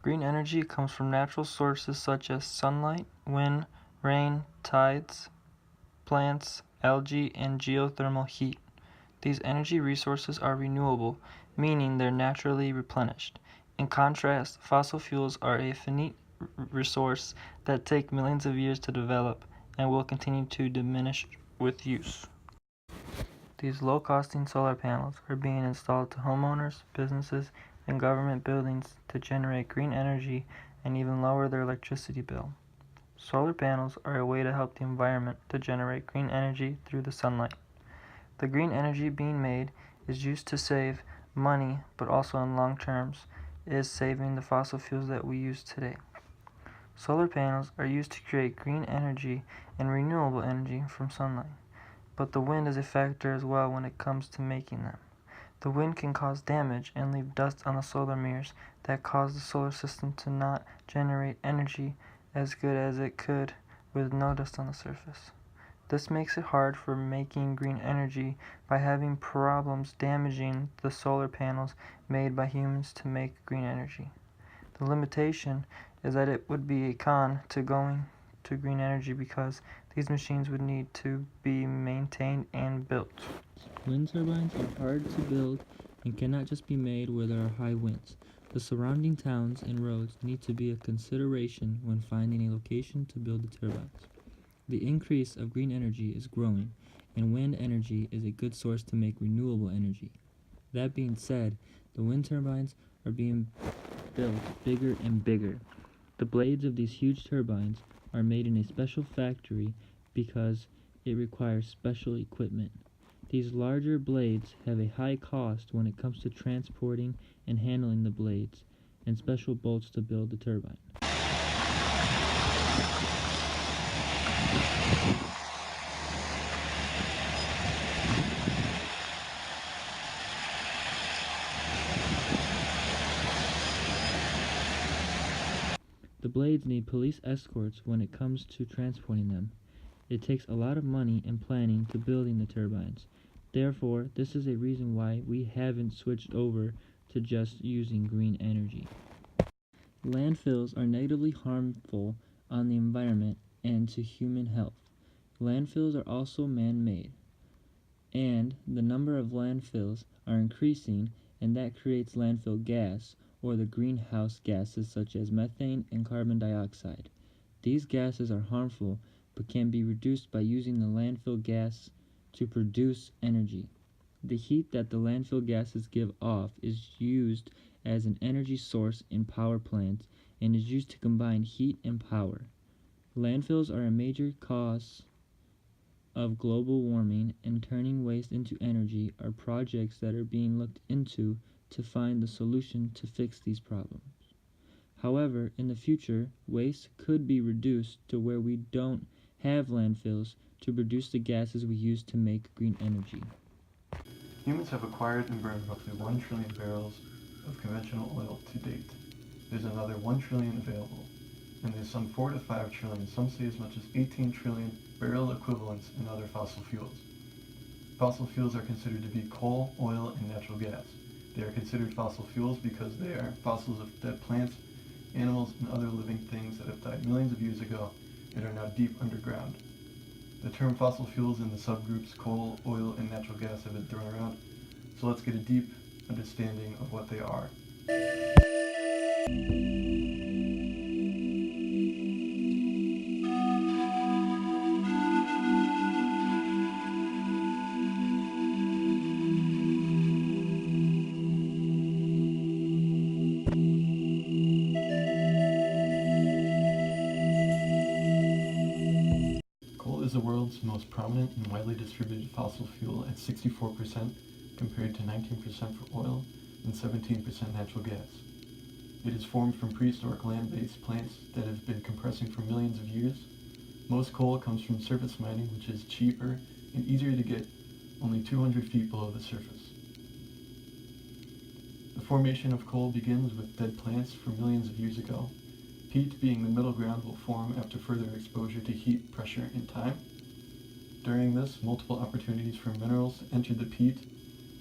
Green energy comes from natural sources such as sunlight, wind, rain, tides, plants, algae, and geothermal heat. These energy resources are renewable, meaning they're naturally replenished. In contrast, fossil fuels are a finite resource that take millions of years to develop and will continue to diminish with use. These low-costing solar panels are being installed to homeowners, businesses, and government buildings to generate green energy and even lower their electricity bill. Solar panels are a way to help the environment to generate green energy through the sunlight. The green energy being made is used to save money, but also in long terms is saving the fossil fuels that we use today. Solar panels are used to create green energy and renewable energy from sunlight, but the wind is a factor as well when it comes to making them. The wind can cause damage and leave dust on the solar mirrors that cause the solar system to not generate energy as good as it could with no dust on the surface. This makes it hard for making green energy by having problems damaging the solar panels made by humans to make green energy. The limitation is that it would be a con to going to green energy because these machines would need to be maintained and built. Wind turbines are hard to build and cannot just be made where there are high winds. The surrounding towns and roads need to be a consideration when finding a location to build the turbines. The increase of green energy is growing, and wind energy is a good source to make renewable energy. That being said, the wind turbines are being built bigger and bigger. The blades of these huge turbines are made in a special factory because it requires special equipment. These larger blades have a high cost when it comes to transporting and handling the blades, and special bolts to build the turbine. The blades need police escorts when it comes to transporting them. It takes a lot of money and planning to building the turbines. Therefore, this is a reason why we haven't switched over to just using green energy. Landfills are negatively harmful on the environment and to human health. Landfills are also man-made, and the number of landfills are increasing, and that creates landfill gas, or the greenhouse gases such as methane and carbon dioxide. These gases are harmful but can be reduced by using the landfill gas to produce energy. The heat that the landfill gases give off is used as an energy source in power plants and is used to combine heat and power. Landfills are a major cause of global warming, and turning waste into energy are projects that are being looked into to find the solution to fix these problems. However, in the future, waste could be reduced to where we don't have landfills to produce the gases we use to make green energy. Humans have acquired and burned roughly 1 trillion barrels of conventional oil to date. There's another 1 trillion available, and there's some 4 to 5 trillion, some say as much as 18 trillion barrel equivalents in other fossil fuels. Fossil fuels are considered to be coal, oil, and natural gas. They are considered fossil fuels because they are fossils of dead plants, animals, and other living things that have died millions of years ago and are now deep underground. The term fossil fuels in the subgroups coal, oil, and natural gas have been thrown around, so let's get a deep understanding of what they are. Coal is the world's most prominent and widely distributed fossil fuel at 64% compared to 19% for oil and 17% natural gas. It is formed from prehistoric land-based plants that have been compressing for millions of years. Most coal comes from surface mining, which is cheaper and easier to get only 200 feet below the surface. The formation of coal begins with dead plants from millions of years ago. Peat, being the middle ground, will form after further exposure to heat, pressure, and time. During this, multiple opportunities for minerals to enter the peat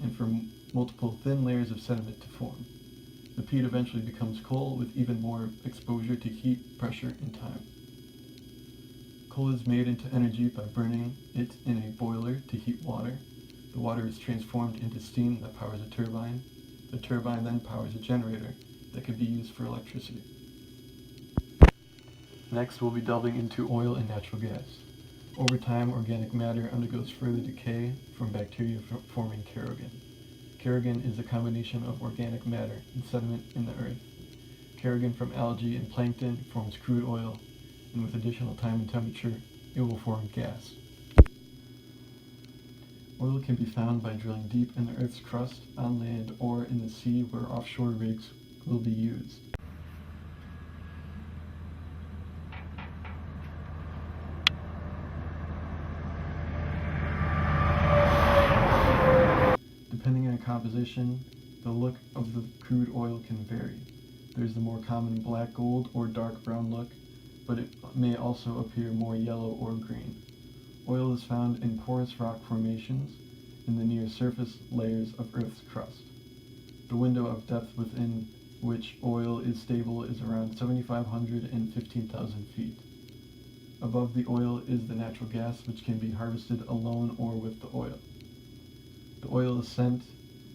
and for multiple thin layers of sediment to form. The peat eventually becomes coal with even more exposure to heat, pressure, and time. Coal is made into energy by burning it in a boiler to heat water. The water is transformed into steam that powers a turbine. The turbine then powers a generator that can be used for electricity. Next, we'll be delving into oil and natural gas. Over time, organic matter undergoes further decay from bacteria forming kerogen. Kerogen is a combination of organic matter and sediment in the earth. Kerogen from algae and plankton forms crude oil, and with additional time and temperature, it will form gas. Oil can be found by drilling deep in the Earth's crust, on land, or in the sea where offshore rigs will be used. Depending on composition, the look of the crude oil can vary. There's the more common black gold or dark brown look, but it may also appear more yellow or green. Oil is found in porous rock formations in the near surface layers of Earth's crust. The window of depth within which oil is stable is around 7,500 and 15,000 feet. Above the oil is the natural gas, which can be harvested alone or with the oil. The oil is sent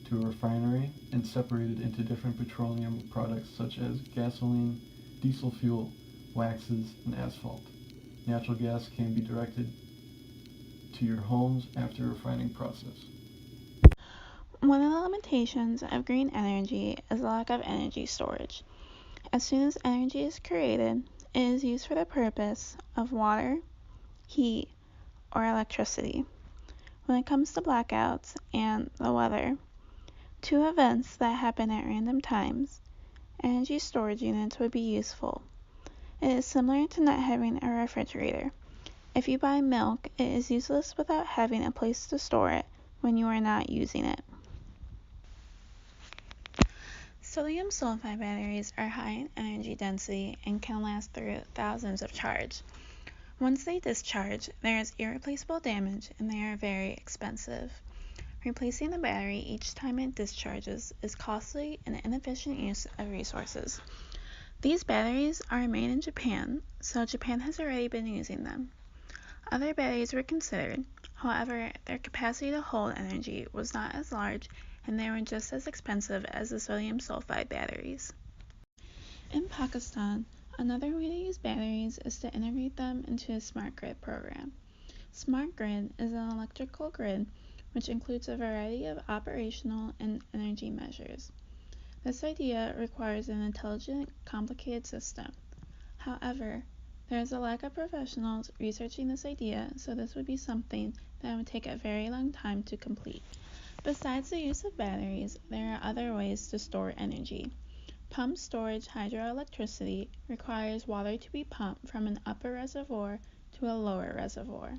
to a refinery and separated into different petroleum products such as gasoline, diesel fuel, waxes, and asphalt. Natural gas can be directed to your homes after a refining process. One of the limitations of green energy is the lack of energy storage. As soon as energy is created, it is used for the purpose of water, heat, or electricity. When it comes to blackouts and the weather, two events that happen at random times, energy storage units would be useful. It is similar to not having a refrigerator. If you buy milk, it is useless without having a place to store it when you are not using it. Sodium sulfide batteries are high in energy density and can last through thousands of charges. Once they discharge, there is irreplaceable damage and they are very expensive. Replacing the battery each time it discharges is costly and inefficient use of resources. These batteries are made in Japan, so Japan has already been using them. Other batteries were considered, however, their capacity to hold energy was not as large and they were just as expensive as the sodium sulfide batteries. In Pakistan, another way to use batteries is to integrate them into a smart grid program. Smart grid is an electrical grid which includes a variety of operational and energy measures. This idea requires an intelligent, complicated system. However, there is a lack of professionals researching this idea, so this would be something that would take a very long time to complete. Besides the use of batteries, there are other ways to store energy. Pumped storage hydroelectricity requires water to be pumped from an upper reservoir to a lower reservoir.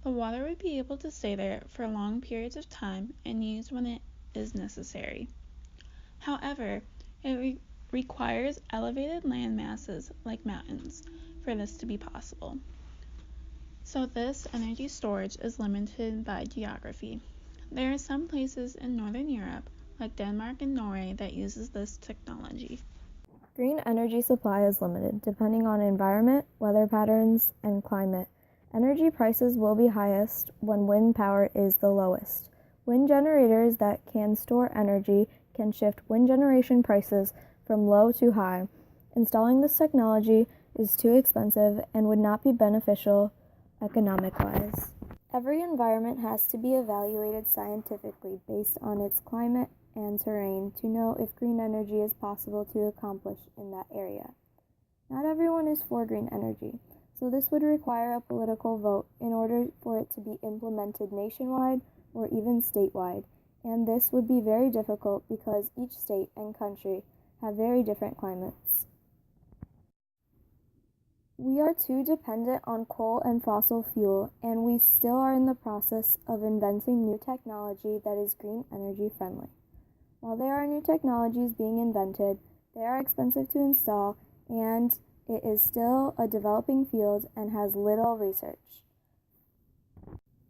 The water would be able to stay there for long periods of time and used when it is necessary. However, it requires elevated land masses like mountains for this to be possible. So this energy storage is limited by geography. There are some places in Northern Europe, like Denmark and Norway, that uses this technology. Green energy supply is limited, depending on environment, weather patterns, and climate. Energy prices will be highest when wind power is the lowest. Wind generators that can store energy can shift wind generation prices from low to high. Installing this technology is too expensive and would not be beneficial economic-wise. Every environment has to be evaluated scientifically based on its climate and terrain to know if green energy is possible to accomplish in that area. Not everyone is for green energy, so this would require a political vote in order for it to be implemented nationwide or even statewide, and this would be very difficult because each state and country have very different climates. We are too dependent on coal and fossil fuel, and we still are in the process of inventing new technology that is green energy friendly. While there are new technologies being invented, they are expensive to install, and it is still a developing field and has little research.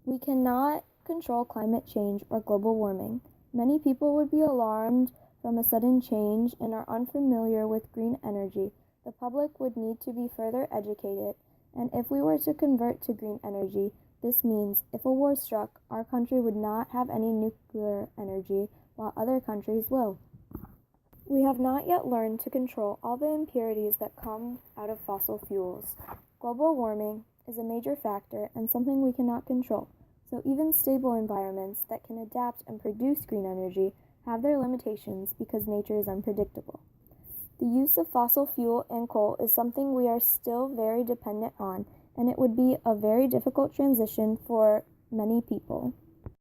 We cannot control climate change or global warming. Many people would be alarmed from a sudden change and are unfamiliar with green energy, the public would need to be further educated, and if we were to convert to green energy, this means if a war struck, our country would not have any nuclear energy, while other countries will. We have not yet learned to control all the impurities that come out of fossil fuels. Global warming is a major factor and something we cannot control, so even stable environments that can adapt and produce green energy have their limitations because nature is unpredictable. The use of fossil fuel and coal is something we are still very dependent on, and it would be a very difficult transition for many people.